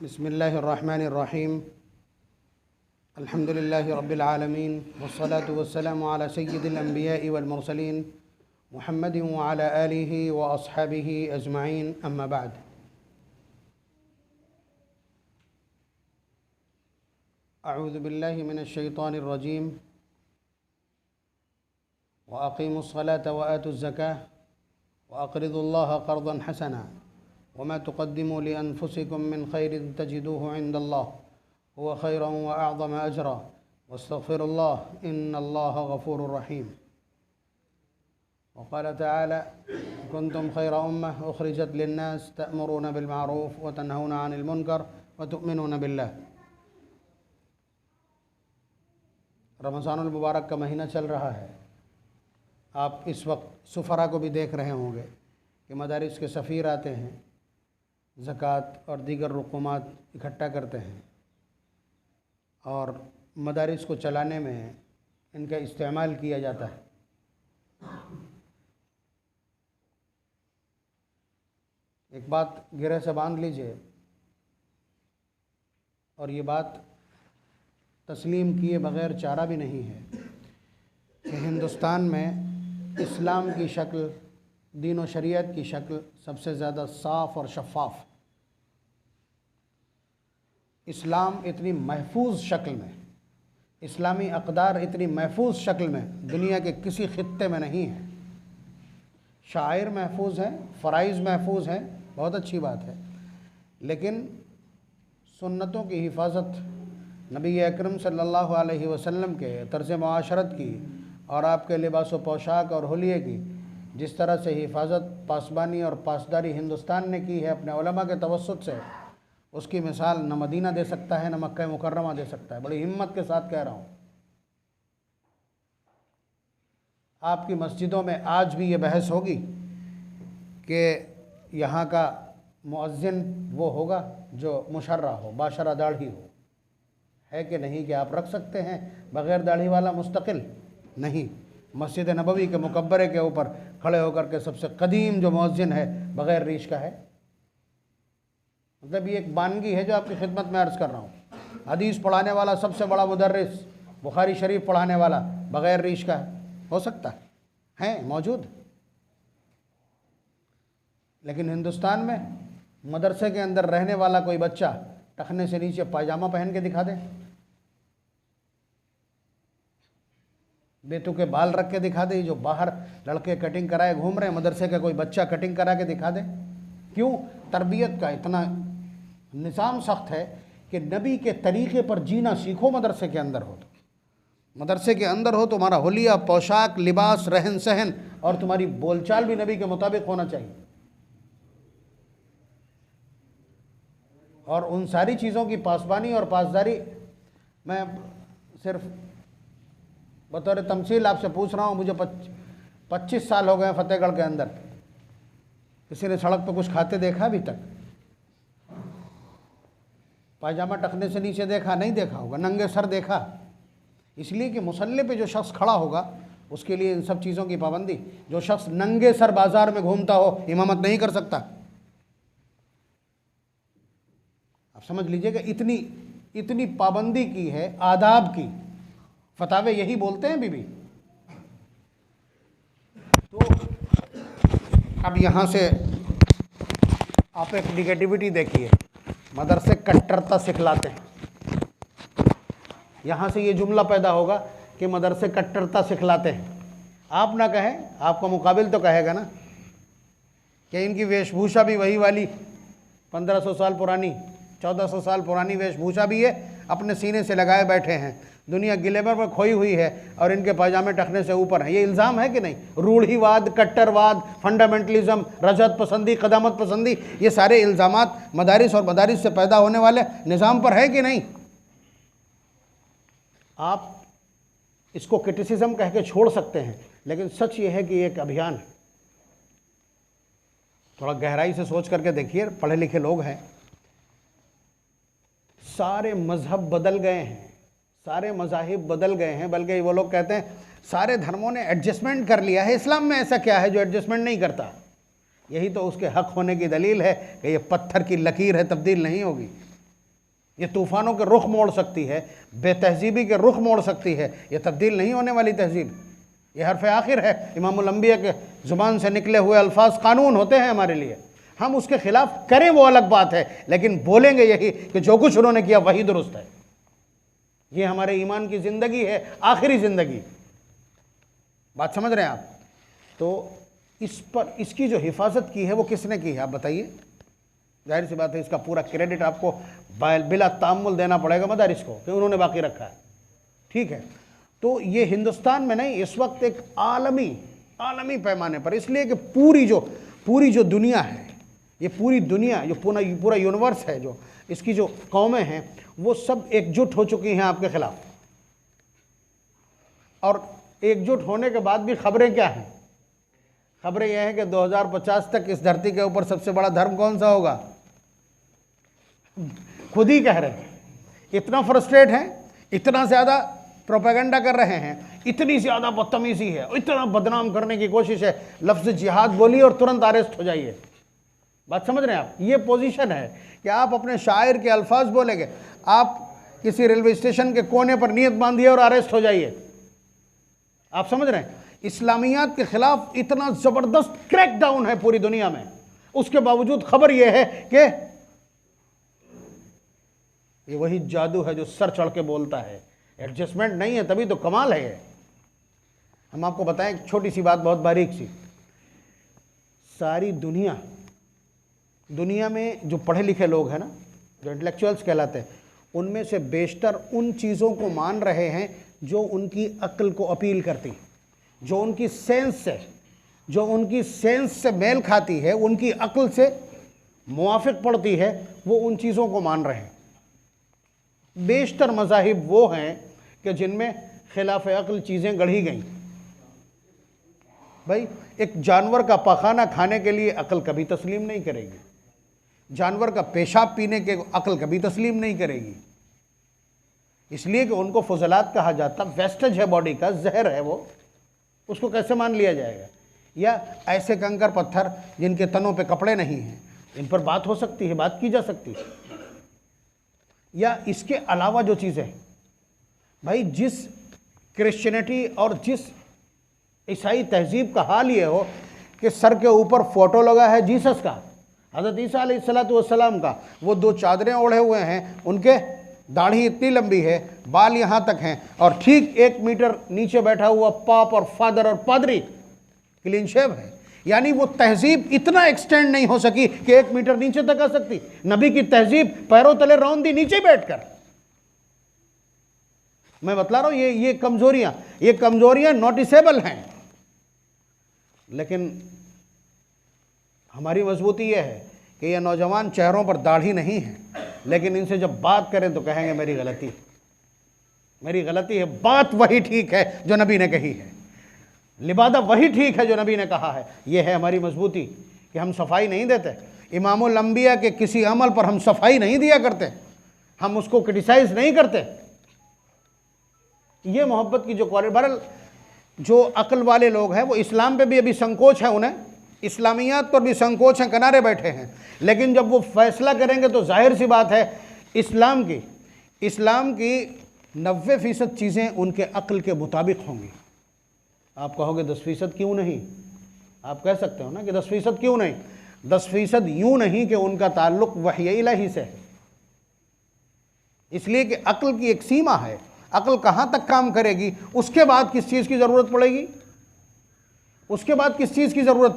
बिस्मिल्लाहिर्रहमानिर्रहीम अल्हम्दुलिल्लाहि रब्बिल आलमीन वस्सलातु वस्सलामु अला सय्यिदिल अंबिया'i वल मुरसलीन मुहम्मदिन व अला आलिहि व अस्हाबिहि अजमाइन अम्मा बाद। अऊज़ु बिल्लाहि मिनश शैतानिर रजीम व अक़ीमुस सलाता व आतुज़ ज़काह व अक़रिज़ुल्लाह क़र्ज़न हसना वमा तुक़द्दिमू लिअन्फ़ुसिकुम मिन खैरिन तजिदूहु इंदल्लाह हुवा खैरन व अअज़म अजरा वस्तग़फ़िरुल्लाह इन्नल्लाह गफ़ूरुर रहीम। वक़ाल तआला कुन्तुम खैरा उम्मह उख़रिजत लिन्नास तअमुरूना बिल मारूफ़ व तनहौना अनिल मुनकर व तु'मिनूना बिल्लाह। रमज़ानुल मुबारक का महीना चल रहा है। आप इस वक्त सुफ़रा को भी देख रहे होंगे कि मदारिस के सफ़ीर आते हैं, ज़कात और दीगर रुक़ूमात इकट्ठा करते हैं और मदारिस को चलाने में इनका इस्तेमाल किया जाता है। एक बात गिरह से बांध लीजिए और ये बात तस्लीम किए बग़ैर चारा भी नहीं है कि हिंदुस्तान में इस्लाम की शक्ल, दीन व शरीयत की शक्ल सबसे ज़्यादा साफ़ और शफ़ाफ़, इस्लाम इतनी महफूज शक्ल में, इस्लामी अक़दार इतनी महफूज शक्ल में दुनिया के किसी ख़ित्ते में नहीं है। शायर महफूज हैं, फ़राइज़ महफूज हैं, बहुत अच्छी बात है, लेकिन सुन्नतों की हिफाजत, नबी अकरम सल्लल्लाहु अलैहि वसल्लम के तर्ज़ मुआशरत की और आपके लिबास व पोशाक और हुलिये की जिस तरह से हिफाजत, पासबानी और पासदारी हिंदुस्तान ने की है अपने उलमा के तवस्सुत से, उसकी मिसाल न मदीना दे सकता है, न मक्का मुकर्रमा दे सकता है। बड़ी हिम्मत के साथ कह रहा हूँ। आपकी मस्जिदों में आज भी ये बहस होगी कि यहाँ का मुअज्जिन वो होगा जो मुशर्रा हो, बाशरा दाढ़ी हो, है कि नहीं, कि आप रख सकते हैं बग़ैर दाढ़ी वाला मुस्तकिल? नहीं। मस्जिद नबवी के मुकब्बरे के ऊपर खड़े होकर के सबसे कदीम जो मुअज्जिन है बग़ैर रीश का है। मतलब ये एक बानगी है जो आपकी खिदमत में अर्ज़ कर रहा हूँ। हदीस पढ़ाने वाला सबसे बड़ा मुदर्रिस, बुखारी शरीफ पढ़ाने वाला बग़ैर रीश का हो सकता है मौजूद। लेकिन हिंदुस्तान में मदरसे के अंदर रहने वाला कोई बच्चा टखने से नीचे पायजामा पहन के दिखा दे, बेतुके बाल रख के दिखा दे, जो बाहर लड़के कटिंग कराए घूम रहे हैं, मदरसे का कोई बच्चा कटिंग करा के दिखा दे। क्यों? तरबियत का इतना निज़ाम सख्त है कि नबी के तरीक़े पर जीना सीखो। मदरसे के अंदर हो तो, मदरसे के अंदर हो, तुम्हारा हुलिया, पोशाक, लिबास, रहन सहन और तुम्हारी बोलचाल भी नबी के मुताबिक होना चाहिए। और उन सारी चीज़ों की पासबानी और पासदारी, मैं सिर्फ बतौर तमसील आपसे पूछ रहा हूँ। मुझे 25 साल हो गए फतेहगढ़ के अंदर, किसी ने सड़क पर कुछ खाते देखा अभी तक? पायजामा टखने से नीचे देखा? नहीं देखा होगा। नंगे सर देखा? इसलिए कि मुसल्ले पे जो शख्स खड़ा होगा उसके लिए इन सब चीज़ों की पाबंदी। जो शख्स नंगे सर बाज़ार में घूमता हो इमामत नहीं कर सकता। आप समझ लीजिए कि इतनी पाबंदी की है आदाब की। फतावे यही बोलते हैं बीबी। तो अब यहाँ से आप एक निगेटिविटी देखिए, मदरसे कट्टरता सिखलाते हैं। यहाँ से ये जुमला पैदा होगा कि मदरसे कट्टरता सिखलाते हैं। आप ना कहें, आपका मुकाबिल तो कहेगा ना कि इनकी वेशभूषा भी वही वाली 1500 साल पुरानी, 1400 साल पुरानी वेशभूषा भी है, अपने सीने से लगाए बैठे हैं, दुनिया गिलेबर में खोई हुई है और इनके पायजामे टखने से ऊपर हैं। ये इल्ज़ाम है कि नहीं? रूढ़ीवाद, कट्टरवाद, फंडामेंटलिज्म, रजत पसंदी, क़दामत पसंदी, ये सारे इल्ज़ामात मदारिस और मदारिस से पैदा होने वाले निज़ाम पर है कि नहीं? आप इसको क्रिटिसिज्म कह के छोड़ सकते हैं, लेकिन सच ये है कि एक अभियान है। थोड़ा गहराई से सोच करके देखिए, पढ़े लिखे लोग हैं। सारे मज़हब बदल गए हैं, सारे मज़ाहिब बदल गए हैं, बल्कि वो लोग कहते हैं सारे धर्मों ने एडजस्टमेंट कर लिया है, इस्लाम में ऐसा क्या है जो एडजस्टमेंट नहीं करता? यही तो उसके हक होने की दलील है कि ये पत्थर की लकीर है, तब्दील नहीं होगी। ये तूफ़ानों के रुख मोड़ सकती है, बेतहजीबी के रुख मोड़ सकती है। ये तब्दील नहीं होने वाली तहजीब, ये हरफ आखिर है। इमामुल अंबिया के ज़ुबान से निकले हुए अल्फाज कानून होते हैं हमारे लिए। हम उसके खिलाफ करें वो अलग बात है, लेकिन बोलेंगे यही कि जो कुछ उन्होंने किया वही दुरुस्त है। ये हमारे ईमान की ज़िंदगी है, आखिरी ज़िंदगी। बात समझ रहे हैं आप? तो इस पर इसकी जो हिफाजत की है वो किसने की है आप बताइए? जाहिर सी बात है इसका पूरा क्रेडिट आपको बिला तामुल देना पड़ेगा मदारिस को कि उन्होंने बाकी रखा है। ठीक है, तो ये हिंदुस्तान में नहीं, इस वक्त एक आलमी पैमाने पर, इसलिए कि पूरी जो दुनिया है, ये पूरी दुनिया, जो पूरा यूनिवर्स है, जो इसकी जो कौमें हैं, वो सब एकजुट हो चुकी हैं आपके खिलाफ। और एकजुट होने के बाद भी खबरें क्या हैं? खबरें यह हैं कि 2050 तक इस धरती के ऊपर सबसे बड़ा धर्म कौन सा होगा? खुद ही कह रहे हैं, इतना फ्रस्ट्रेट हैं, इतना ज़्यादा प्रोपेगेंडा कर रहे हैं, इतनी ज़्यादा बदतमीजी है, इतना बदनाम करने की कोशिश है। लफ्ज़ जिहाद बोलिए और तुरंत अरेस्ट हो जाइए। बात समझ रहे हैं आप? ये पोजीशन है कि आप अपने शायर के अल्फाज बोलेंगे, आप किसी रेलवे स्टेशन के कोने पर नियत बांधिए और अरेस्ट हो जाइए। आप समझ रहे हैं? इस्लामियात के खिलाफ इतना ज़बरदस्त क्रैकडाउन है पूरी दुनिया में, उसके बावजूद खबर यह है कि ये वही जादू है जो सर चढ़ के बोलता है। एडजस्टमेंट नहीं है, तभी तो कमाल है ये। हम आपको बताएं एक छोटी सी बात, बहुत बारीक सी। सारी दुनिया में जो पढ़े लिखे लोग हैं ना, जो इंटेलेक्चुअल्स कहलाते हैं, उनमें से बेशतर उन चीज़ों को मान रहे हैं जो उनकी अक्ल को अपील करती, जो उनकी सेंस से मेल खाती है, उनकी अक्ल से मुआफिक पड़ती है, वो उन चीज़ों को मान रहे हैं। बेशतर मज़ाहिब वो हैं कि जिनमें खिलाफ अक्ल चीज़ें गढ़ी गईं। भाई, एक जानवर का पखाना खाने के लिए अक्ल कभी तस्लीम नहीं करेगी, जानवर का पेशाब पीने के अक्ल कभी तस्लीम नहीं करेगी, इसलिए कि उनको फजलात कहा जाता, वेस्टेज है बॉडी का, जहर है वो, उसको कैसे मान लिया जाएगा? या ऐसे कंकर पत्थर जिनके तनों पे कपड़े नहीं हैं, इन पर बात हो सकती है, बात की जा सकती है। या इसके अलावा जो चीज़ें, भाई जिस क्रिश्चियनिटी और जिस ईसाई तहजीब का हाल ये हो कि सर के ऊपर फोटो लगा है जीसस का, हज़रत ईसा अलैहिस्सलाम का, वो 2 चादरें ओढ़े हुए हैं, उनके दाढ़ी इतनी लंबी है, बाल यहाँ तक हैं, और ठीक 1 मीटर नीचे बैठा हुआ पाप और फादर और पादरी क्लीन शेव है। यानी वो तहजीब इतना एक्सटेंड नहीं हो सकी कि 1 मीटर नीचे तक आ सकती। नबी की तहजीब पैरों तले रौंद दी नीचे बैठकर। मैं बतला रहा हूं, ये कमजोरियां नोटिसेबल हैं, लेकिन हमारी मजबूती यह है कि ये नौजवान चेहरों पर दाढ़ी नहीं है, लेकिन इनसे जब बात करें तो कहेंगे मेरी गलती है, बात वही ठीक है जो नबी ने कही है, लिबादा वही ठीक है जो नबी ने कहा है। यह है हमारी मजबूती कि हम सफाई नहीं देते। इमामुल अंबिया के किसी अमल पर हम सफाई नहीं दिया करते, हम उसको क्रिटिसाइज नहीं करते। ये मोहब्बत की जो क्वालिटी, बहरहाल जो अक्ल वाले लोग हैं वो इस्लाम पे भी अभी संकोच है, उन्हें इस्लामियात पर भी संकोच हैं, किनारे बैठे हैं, लेकिन जब वो फैसला करेंगे तो जाहिर सी बात है इस्लाम की 90% चीज़ें उनके अक्ल के मुताबिक होंगी। आप कहोगे 10% क्यों नहीं? आप कह सकते हो ना कि 10% क्यों नहीं? 10% यूं नहीं कि उनका ताल्लुक वही इलाही से है, इसलिए कि अक्ल की एक सीमा है, अक्ल कहाँ तक काम करेगी, उसके बाद किस चीज़ की ज़रूरत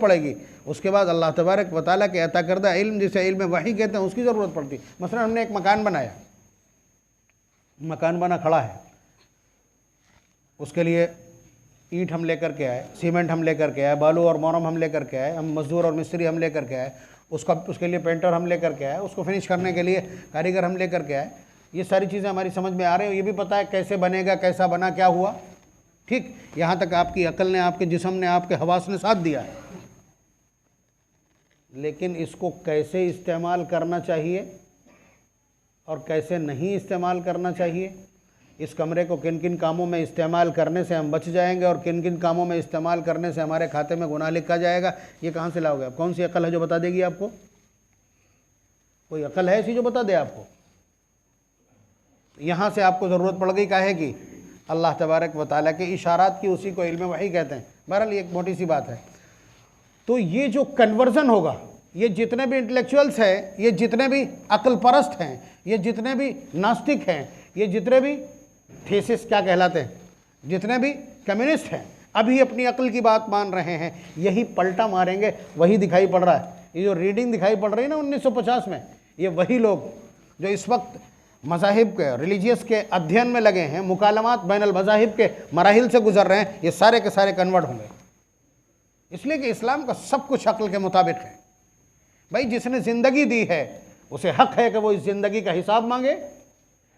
पड़ेगी, उसके बाद अल्लाह तबारक व तआला के अता करदा इल्म, जिसे इल्म वही कहते हैं, उसकी ज़रूरत पड़ती। मसलन हमने एक मकान बना खड़ा है, उसके लिए ईंट हम लेकर के आए, सीमेंट हम लेकर के आए, बालू और मोरम हम लेकर के आए, हम मजदूर और मिस्त्री हम लेकर के आए, उसके लिए पेंटर हम लेकर के आए, उसको फिनिश करने के लिए कारीगर हम लेकर के आए। ये सारी चीज़ें हमारी समझ में आ रही हैं, ये भी पता है कैसे बनेगा, कैसा बना, क्या हुआ, ठीक। यहाँ तक आपकी अकल ने, आपके जिस्म ने, आपके हवास ने साथ दिया है, लेकिन इसको कैसे इस्तेमाल करना चाहिए और कैसे नहीं इस्तेमाल करना चाहिए, इस कमरे को किन किन कामों में इस्तेमाल करने से हम बच जाएंगे और किन किन कामों में इस्तेमाल करने से हमारे खाते में गुनाह लिखा जाएगा, ये कहाँ से लाओगे आप? कौन सी अकल है जो बता देगी आपको? कोई अकल है ऐसी जो बता दे आपको? यहाँ से आपको ज़रूरत पड़ गई काहे की? अल्लाह तबारक व तआला के इशारात की, उसी को इल्म वही कहते हैं। बहरहाल ये एक मोटी सी बात है। तो ये जो कन्वर्जन होगा, ये जितने भी इंटेलेक्चुअल्स हैं, ये जितने भी अक्ल परस्त हैं, ये जितने भी नास्तिक हैं, ये जितने भी थेसिस क्या कहलाते हैं, जितने भी कम्युनिस्ट हैं, अभी अपनी अक्ल की बात मान रहे हैं, यही पलटा मारेंगे। वही दिखाई पड़ रहा है, ये जो रीडिंग दिखाई पड़ रही है ना 1950 में, ये वही लोग जो इस वक्त मज़ाहिब के, रिलीजियस के अध्ययन में लगे हैं, मुकालमात बैनुल मज़ाहिब के मराहिल से गुजर रहे हैं, ये सारे के सारे कन्वर्ट होंगे। इसलिए कि इस्लाम का सब कुछ अक्ल के मुताबिक है। भाई जिसने ज़िंदगी दी है उसे हक है कि वो इस ज़िंदगी का हिसाब मांगे।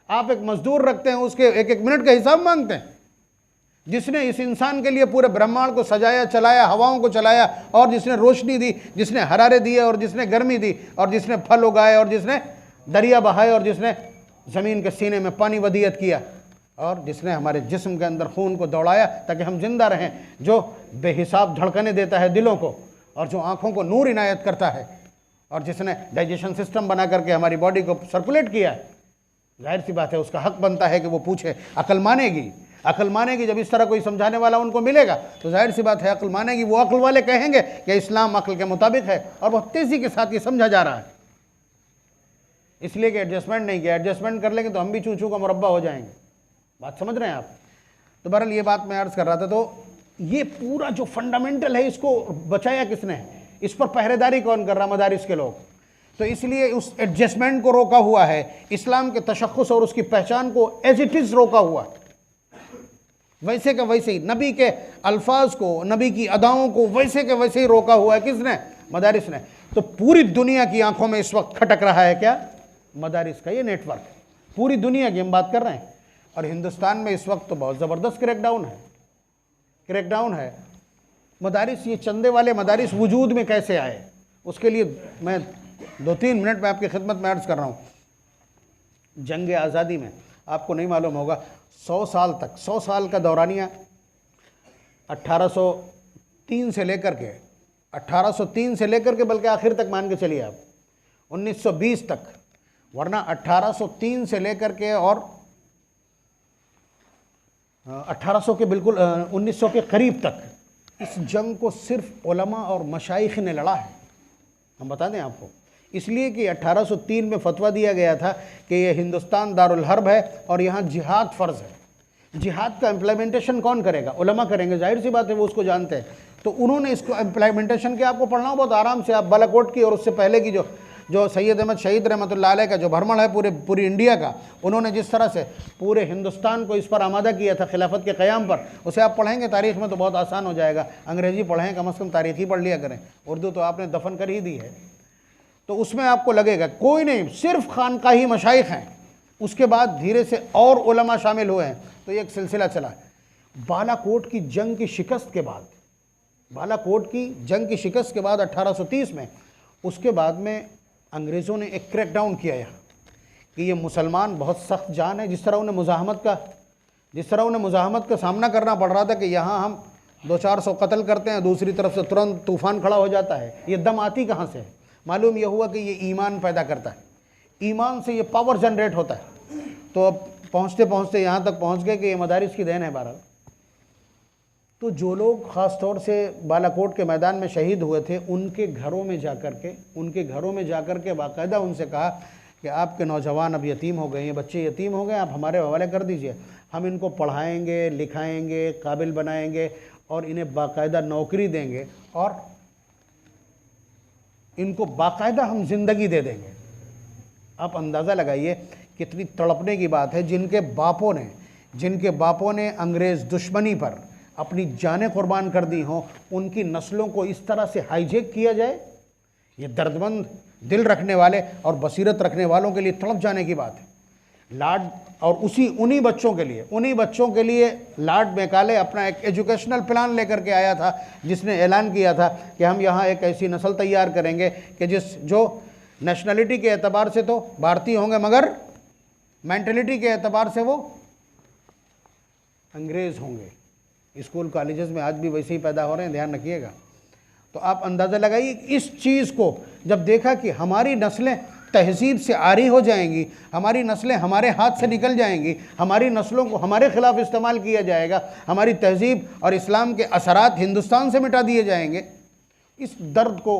आप एक मजदूर रखते हैं, उसके एक एक मिनट का हिसाब मांगते हैं। जिसने इस इंसान के लिए पूरे ब्रह्मांड को सजाया, चलाया, हवाओं को चलाया, और जिसने रोशनी दी, जिसने हरारे दिए, और जिसने गर्मी दी, और जिसने फल उगाए, और जिसने दरिया बहाए, और जिसने ज़मीन के सीने में पानी वदियत किया, और जिसने हमारे जिस्म के अंदर खून को दौड़ाया ताकि हम जिंदा रहें, जो बेहिसाब धड़कने देता है दिलों को, और जो आँखों को नूर इनायत करता है, और जिसने डाइजेशन सिस्टम बना करके हमारी बॉडी को सर्कुलेट किया है, जाहिर सी बात है उसका हक बनता है कि वो पूछे। अकल मानेगी, अकल मानेगी। जब इस तरह कोई समझाने वाला उनको मिलेगा तो जाहिर सी बात है अकल मानेगी। वो अकल वाले कहेंगे कि इस्लाम अकल के मुताबिक है, और बहुत तेज़ी के साथ ये समझा जा रहा है। इसलिए कि एडजस्टमेंट नहीं किया, एडजस्टमेंट कर लेंगे तो हम भी चूचू का मुरब्बा हो जाएंगे। बात समझ रहे हैं आप? तो बहरहाल ये बात मैं अर्ज़ कर रहा था। तो ये पूरा जो फंडामेंटल है, इसको बचाया किसने है? इस पर पहरेदारी कौन कर रहा? मदारिस के लोग। तो इसलिए उस एडजस्टमेंट को रोका हुआ है, इस्लाम के तशख़्ख़ुस और उसकी पहचान को एज इट इज़ रोका हुआ है, वैसे का वैसे ही। नबी के अल्फाज को, नबी की अदाओं को वैसे के वैसे ही रोका हुआ है। किसने? मदारिस ने। तो पूरी दुनिया की आंखों में इस वक्त खटक रहा है क्या? मदारिस का ये नेटवर्क। पूरी दुनिया की हम बात कर रहे हैं। और हिंदुस्तान में इस वक्त तो बहुत ज़बरदस्त क्रैकडाउन है, क्रैकडाउन है। मदारिस, ये चंदे वाले मदारिस वजूद में कैसे आए, उसके लिए मैं 2-3 मिनट में आपकी खिदमत में अर्ज़ कर रहा हूँ। जंग आज़ादी में आपको नहीं मालूम होगा, 100 साल तक, 100 साल का दौरानिया 1803 से लेकर के 1803 से लेकर के बल्कि आखिर तक मान के चलिए आप 1920 तक, वरना 1803 से लेकर के और 1800 के बिल्कुल 1900 के करीब तक इस जंग को सिर्फ उलमा और मशाइख ने लड़ा है। हम बता दें आपको, इसलिए कि 1803 में फतवा दिया गया था कि ये हिंदुस्तान दारुल हर्ब है और यहाँ जिहाद फ़र्ज़ है। जिहाद का इम्प्लीमेंटेशन कौन करेगा? उलमा करेंगे, जाहिर सी बात है, वो उसको जानते हैं। तो उन्होंने इसको इम्प्लीमेंटेशन किया। आपको पढ़ना हो बहुत आराम से, आप बालाकोट की और उससे पहले की जो सैयद अहमद शहीद रहमतुल्लाह अलैह का जो भ्रमण है पूरी इंडिया का, उन्होंने जिस तरह से पूरे हिंदुस्तान को इस पर आमादा किया था खिलाफत के क़याम पर, उसे आप पढ़ेंगे तारीख़ में तो बहुत आसान हो जाएगा। अंग्रेज़ी पढ़ें, कम अज़ कम तारीख़ ही पढ़ लिया करें, उर्दू तो आपने दफन कर ही दी है। तो उसमें आपको लगेगा कोई नहीं, सिर्फ खानकाही मशाइख हैं। उसके बाद धीरे से और उलमा शामिल हुए हैं, तो ये एक सिलसिला चला। बालाकोट की जंग की शिकस्त के बाद, बालाकोट की जंग की शिकस्त के बाद 1830 में, उसके बाद में अंग्रेज़ों ने एक क्रैकडाउन किया यहाँ कि ये मुसलमान बहुत सख्त जान है। जिस तरह उन्हें मुज़ाहमत का सामना करना पड़ रहा था कि यहाँ हम 200-400 कत्ल करते हैं, दूसरी तरफ से तुरंत तूफ़ान खड़ा हो जाता है। ये दम आती कहाँ से है? मालूम यह हुआ कि ये ईमान पैदा करता है, ईमान से ये पावर जनरेट होता है। तो अब पहुँचते पहुँचते यहाँ तक पहुँच गए कि ये मदारिस की देन है। बहरहाल तो जो लोग ख़ास तौर से बालाकोट के मैदान में शहीद हुए थे, उनके घरों में जाकर के बाकायदा उनसे कहा कि आपके नौजवान अब यतीम हो गए हैं, बच्चे यतीम हो गए, आप हमारे हवाले कर दीजिए, हम इनको पढ़ाएंगे, लिखाएंगे, काबिल बनाएंगे और इन्हें बाकायदा नौकरी देंगे और इनको बाकायदा हम ज़िंदगी दे देंगे। आप अंदाज़ा लगाइए कितनी तड़पने की बात है। जिनके बापों ने अंग्रेज़ दुश्मनी पर अपनी जानें कुर्बान कर दी हों, उनकी नस्लों को इस तरह से हाईजैक किया जाए, ये दर्दमंद दिल रखने वाले और बसीरत रखने वालों के लिए तड़प जाने की बात है। लॉर्ड और उन्हीं बच्चों के लिए लॉर्ड मैकाले अपना एक एजुकेशनल प्लान लेकर के आया था, जिसने ऐलान किया था कि हम यहाँ एक ऐसी नस्ल तैयार करेंगे कि जो नेशनलिटी के एतबार से तो भारतीय होंगे, मगर मेंटलिटी के एतबार से वो अंग्रेज़ होंगे। स्कूल कॉलेजेस में आज भी वैसे ही पैदा हो रहे हैं, ध्यान रखिएगा। तो आप अंदाज़ा लगाइए इस चीज़ को जब देखा कि हमारी नस्लें तहजीब से आरी हो जाएंगी, हमारी नस्लें हमारे हाथ से निकल जाएंगी, हमारी नस्लों को हमारे ख़िलाफ़ इस्तेमाल किया जाएगा, हमारी तहजीब और इस्लाम के असरात हिंदुस्तान से मिटा दिए जाएंगे। इस दर्द को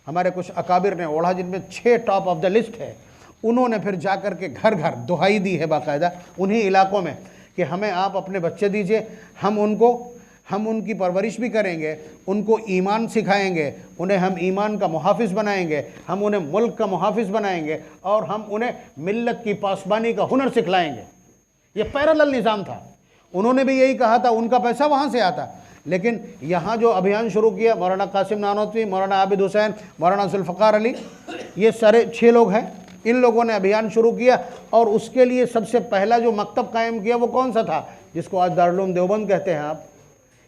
हमारे कुछ अकाबिर ने ओढ़ा, जिनमें 6 टॉप ऑफ द लिस्ट है। उन्होंने फिर जा कर के घर घर दुहाई दी है बाकायदा उन्हीं इलाकों में कि हमें आप अपने बच्चे दीजिए, हम उनकी परवरिश भी करेंगे, उनको ईमान सिखाएंगे, उन्हें हम ईमान का मुहाफिज बनाएंगे, हम उन्हें मुल्क का मुहाफिज बनाएंगे और हम उन्हें मिल्लत की पासबानी का हुनर सिखलाएंगे। ये पैरेलल निज़ाम था। उन्होंने भी यही कहा था, उनका पैसा वहाँ से आता। लेकिन यहाँ जो अभियान शुरू किया, मौलाना कासिम नानोतवी, मौलाना आबिद हुसैन, मौलाना जुल्फ़कार अली, ये सारे 6 लोग हैं। इन लोगों ने अभियान शुरू किया और उसके लिए सबसे पहला जो मकतब कायम किया वो कौन सा था, जिसको आज दारुल उलूम देवबंद कहते हैं आप।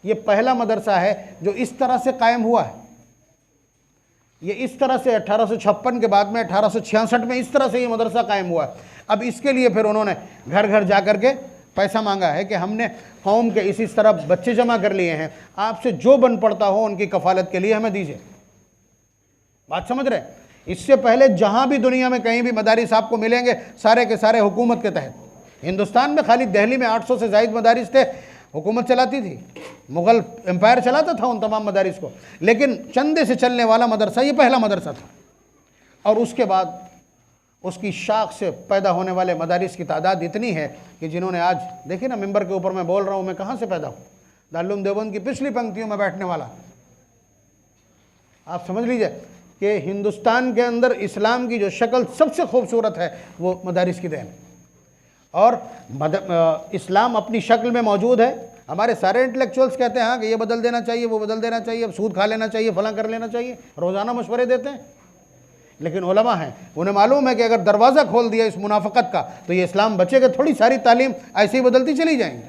ये पहला मदरसा है जो इस तरह से कायम हुआ है। ये इस तरह से 1856 के बाद में 1866 में इस तरह से ये मदरसा कायम हुआ है। अब इसके लिए फिर उन्होंने घर घर जा कर के पैसा मांगा है कि हमने कौम के इस तरह बच्चे जमा कर लिए हैं, आपसे जो बन पड़ता हो उनकी कफालत के लिए हमें दीजिए। बात समझ रहे? इससे पहले जहाँ भी दुनिया में कहीं भी मदारिस आपको मिलेंगे, सारे के सारे हुकूमत के तहत। हिंदुस्तान में खाली दिल्ली में 800 से ज़ायद मदारिस थे, हुकूमत चलाती थी, मुग़ल एम्पायर चलाता था उन तमाम मदारिस को। लेकिन चंदे से चलने वाला मदरसा ये पहला मदरसा था। और उसके बाद उसकी शाख से पैदा होने वाले मदारिस की तादाद इतनी है कि जिन्होंने आज देखिए ना, मिंबर के ऊपर मैं बोल रहा हूँ, मैं कहाँ से पैदा हूँ, दारुल उलूम देवबंद की पिछली पंक्तियों में बैठने वाला। आप समझ लीजिए कि हिंदुस्तान के अंदर इस्लाम की जो शक्ल सबसे खूबसूरत है वो मदारिस की देन। और इस्लाम अपनी शक्ल में मौजूद है। हमारे सारे इंटेलेक्चुअल्स कहते हैं हाँ कि ये बदल देना चाहिए, वो बदल देना चाहिए, अब सूद खा लेना चाहिए, फलां कर लेना चाहिए, रोज़ाना मशवरे देते हैं। लेकिन उलमा हैं, उन्हें मालूम है कि अगर दरवाज़ा खोल दिया इस मुनाफिकत का तो ये इस्लाम बचेगा थोड़ी। सारी तालीम ऐसे ही बदलती चली जाएंगी।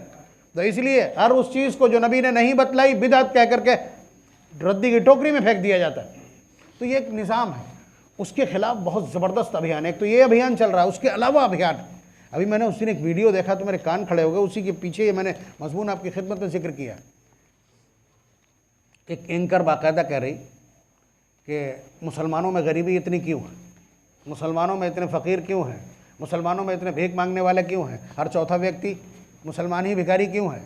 तो इसलिए हर उस चीज़ को जो नबी ने नहीं बतलाई बिदअत कह करके रद्दी की टोकरी में फेंक दिया जाता है। तो ये एक निज़ाम है, उसके ख़िलाफ़ बहुत ज़बरदस्त अभियान है। एक तो ये अभियान चल रहा है, उसके अलावा अभियान अभी मैंने उस दिन एक वीडियो देखा तो मेरे कान खड़े हो गए। उसी के पीछे ये मैंने मजमून आपकी खिदमत में जिक्र किया। एक एंकर बाकायदा कह रही कि मुसलमानों में गरीबी इतनी क्यों है, मुसलमानों में इतने फ़कीर क्यों हैं, मुसलमानों में इतने भीख मांगने वाले क्यों हैं, हर चौथा व्यक्ति मुसलमान ही भिखारी क्यों है।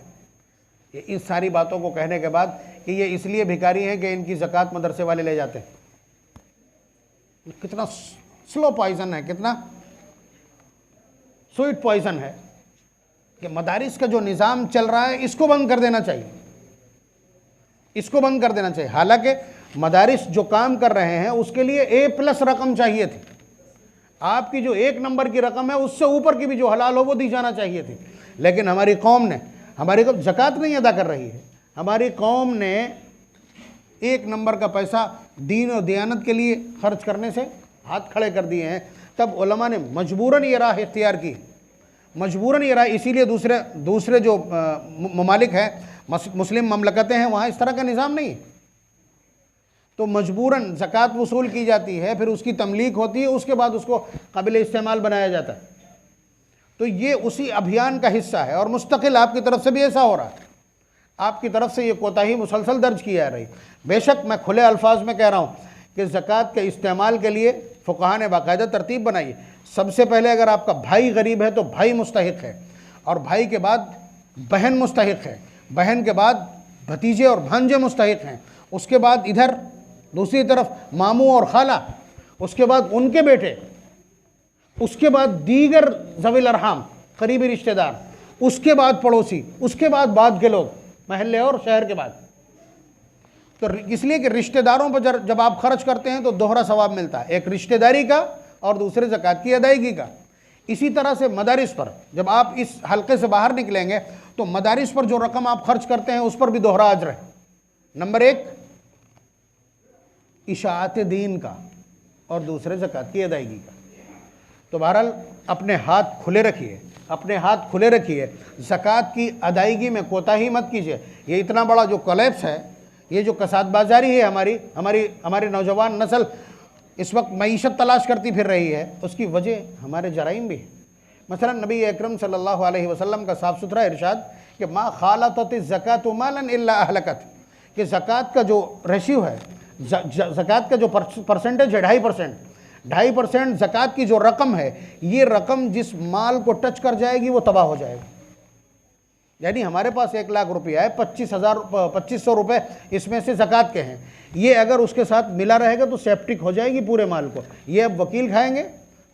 ये इन सारी बातों को कहने के बाद कि ये इसलिए भिखारी हैं कि इनकी ज़कात मदरसे वाले ले जाते हैं। कितना स्लो पॉइजन है, कितना स्वीट पॉइजन है कि मदारिस का जो निज़ाम चल रहा है इसको बंद कर देना चाहिए, इसको बंद कर देना चाहिए। हालांकि मदारिस जो काम कर रहे हैं उसके लिए A+ रकम चाहिए थी। आपकी जो 1 नंबर की रकम है उससे ऊपर की भी जो हलाल हो वो दी जाना चाहिए थी। लेकिन हमारी कौम ने, हमारी कौम ज़कात नहीं अदा कर रही है, हमारी कौम ने 1 नंबर का पैसा दीन और दियानत के लिए खर्च करने से हाथ खड़े कर दिए हैं। तब उलमा ने मजबूरन ये राह इख्तियार की, मजबूरन ये राह। इसीलिए दूसरे जो ममालिक हैं, मुस्लिम ममलकतें हैं, वहाँ इस तरह का निज़ाम नहीं है। तो मजबूरन ज़कात वसूल की जाती है, फिर उसकी तमलीक होती है, उसके बाद उसको काबिल इस्तेमाल बनाया जाता है। तो ये उसी अभियान का हिस्सा है और मुस्तकिल आपकी तरफ से भी ऐसा हो रहा है। आपकी तरफ से ये कोताही मुसलसल दर्ज की जा रही। बेशक मैं खुले अल्फाज में कह रहा हूँ कि ज़कात के इस्तेमाल के लिए फ़ुक़हा ने बाकायदा तरतीब बनाई। सबसे पहले अगर आपका भाई गरीब है तो भाई मुस्तहिक़ है, और भाई के बाद बहन मुस्तहिक़ है, बहन के बाद भतीजे और भांजे मुस्तहिक़ हैं, उसके बाद इधर दूसरी तरफ मामू और खाला, उसके बाद उनके बेटे, उसके बाद दीगर ज़वील अरहाम करीबी रिश्तेदार, उसके बाद पड़ोसी, उसके बाद के लोग महल्ले और शहर के बाद। तो इसलिए कि रिश्तेदारों पर जब आप खर्च करते हैं तो दोहरा सवाब मिलता है, एक रिश्तेदारी का और दूसरे ज़कात की अदायगी का। इसी तरह से मदारिस पर जब आप इस हल्के से बाहर निकलेंगे तो मदारिस पर जो रकम आप खर्च करते हैं उस पर भी दोहरा अज्र है। नंबर 1 इशाअत दीन का और दूसरे ज़कात की अदायगी का। तो बहरहाल अपने हाथ खुले रखिए, अपने हाथ खुले रखिए, ज़कात की अदायगी में कोताही मत कीजिए। ये इतना बड़ा जो कोलैप्स है, ये जो कसाद बाजारी है, हमारी नौजवान नस्ल इस वक्त मईशत तलाश करती फिर रही है, उसकी वजह हमारे जराइम भी है। मसलन नबी अकरम सल्लल्लाहु अलैहि वसल्लम का साफ़ सुथरा इरशाद कि मा खालतत ज़कात मालन इल्ला अहलकत, कि ज़कात का जो रेशियो है, ज़कात का जो परसेंटेज है 2.5%, 2.5% ज़कात की जो रकम है, ये रकम जिस माल को टच कर जाएगी वो तबाह हो जाएगा। यानी हमारे पास 1 लाख रुपया है, 2500 रुपये इसमें से ज़कात के हैं, ये अगर उसके साथ मिला रहेगा तो सेप्टिक हो जाएगी पूरे माल को। ये अब वकील खाएंगे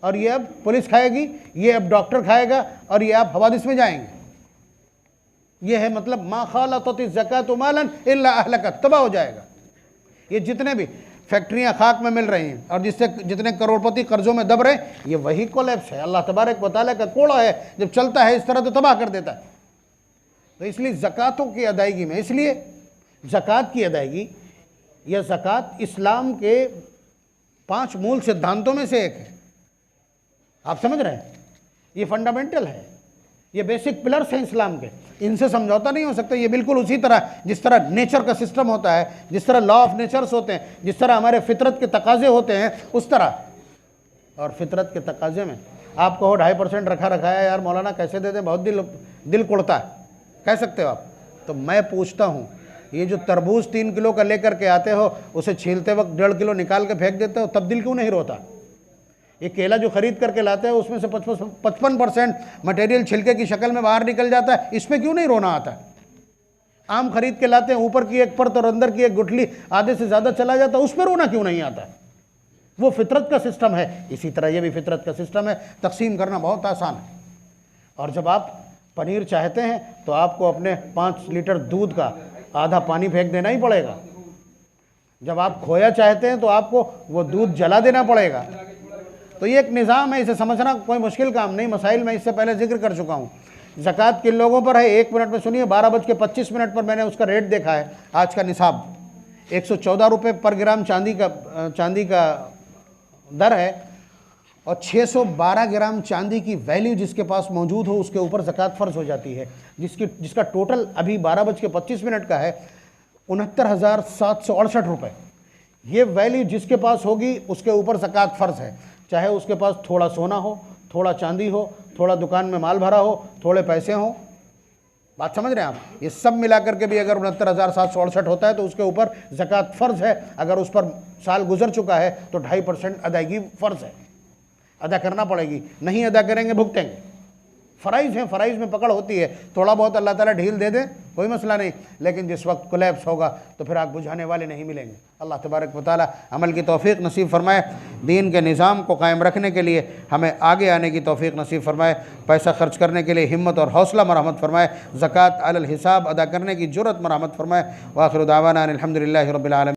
और ये अब पुलिस खाएगी, ये अब डॉक्टर खाएगा और ये आप हवादिस में जाएंगे। ये है मतलब मा खालतत ज़कात मालन इल्ला अहलकत, तबाह हो जाएगा। ये जितने भी फैक्ट्रियां खाक में मिल रही हैं और जिससे जितने करोड़पति कर्जों में दब रहे, ये वही कोलैप्स है। अल्लाह तबारक व तआला का कोड़ा है, जब चलता है इस तरह तो तबाह कर देता है। तो इसलिए ज़कातों की अदायगी में, इसलिए ज़कात की अदायगी या ज़कात इस्लाम के 5 मूल सिद्धांतों में से एक है। आप समझ रहे हैं, ये फंडामेंटल है, ये बेसिक पिलर्स हैं इस्लाम के, इनसे समझौता नहीं हो सकता। ये बिल्कुल उसी तरह जिस तरह नेचर का सिस्टम होता है, जिस तरह लॉ ऑफ नेचर्स होते हैं, जिस तरह हमारे फितरत के तकाजे होते हैं, उस तरह। और फितरत के तकाजे में आप कहो 2.5% रखा है, यार मौलाना कैसे दे दें, बहुत दिल कुड़ता है, कह सकते हो आप। तो मैं पूछता हूँ, ये जो तरबूज 3 किलो का लेकर के आते हो, उसे छीलते वक्त 1.5 किलो निकाल के फेंक देते हो, तब दिल क्यों नहीं रोता? ये केला जो खरीद करके लाते हो उसमें से 55% मटेरियल छिलके की शक्ल में बाहर निकल जाता है, इसमें क्यों नहीं रोना आता? आम खरीद के लाते हैं, ऊपर की एक परत और अंदर की एक गुठली आधे से ज़्यादा चला जाता है, उसमें रोना क्यों नहीं आता? वो फितरत का सिस्टम है। इसी तरह ये भी फितरत का सिस्टम है, तकसीम करना बहुत आसान है। और जब आप पनीर चाहते हैं तो आपको अपने 5 लीटर दूध का आधा पानी फेंक देना ही पड़ेगा। जब आप खोया चाहते हैं तो आपको वो दूध जला देना पड़ेगा। तो ये एक निज़ाम है, इसे समझना कोई मुश्किल काम नहीं। मसाइल मैं इससे पहले जिक्र कर चुका हूँ। ज़कात किन लोगों पर है, 1 मिनट में सुनिए। 12:25 पर मैंने उसका रेट देखा है। आज का निसाब 114 रुपये पर ग्राम चांदी का दर है, और 612 ग्राम चांदी की वैल्यू जिसके पास मौजूद हो उसके ऊपर ज़कात फ़र्ज हो जाती है, जिसका टोटल अभी 12:25 का है 69,768 रुपये। ये वैल्यू जिसके पास होगी उसके ऊपर ज़कात फ़र्ज है, चाहे उसके पास थोड़ा सोना हो, थोड़ा चांदी हो, थोड़ा दुकान में माल भरा हो, थोड़े पैसे हों। बात समझ रहे हैं आप? ये सब मिला करके भी अगर 69,768 होता है तो उसके ऊपर ज़कात फ़र्ज है। अगर उस पर साल गुजर चुका है तो 2.5% अदायगी फ़र्ज है, अदा करना पड़ेगी। नहीं अदा करेंगे भुगतेंगे। फ़राइज़ हैं, फ़राइज़ में पकड़ होती है। थोड़ा बहुत अल्लाह ताला ढील दे दे कोई मसला नहीं, लेकिन जिस वक्त कोलैप्स होगा तो फिर आग बुझाने वाले नहीं मिलेंगे। अल्लाह तबारक व तआला अमल की तौफ़ीक़ नसीब फ़रमाए, दीन के निज़ाम को कायम रखने के लिए हमें आगे आने की तौफ़ीक़ नसीब फ़रमाए, पैसा खर्च करने के लिए हिम्मत और हौसला मरहमत फ़रमाए, ज़कात अलल हिसाब अदा करने की जुर्रत मरहमत फ़रमाए। व आखिर दावाना अनिल हम्दुलिल्लाहि रब्बिल आलमीन।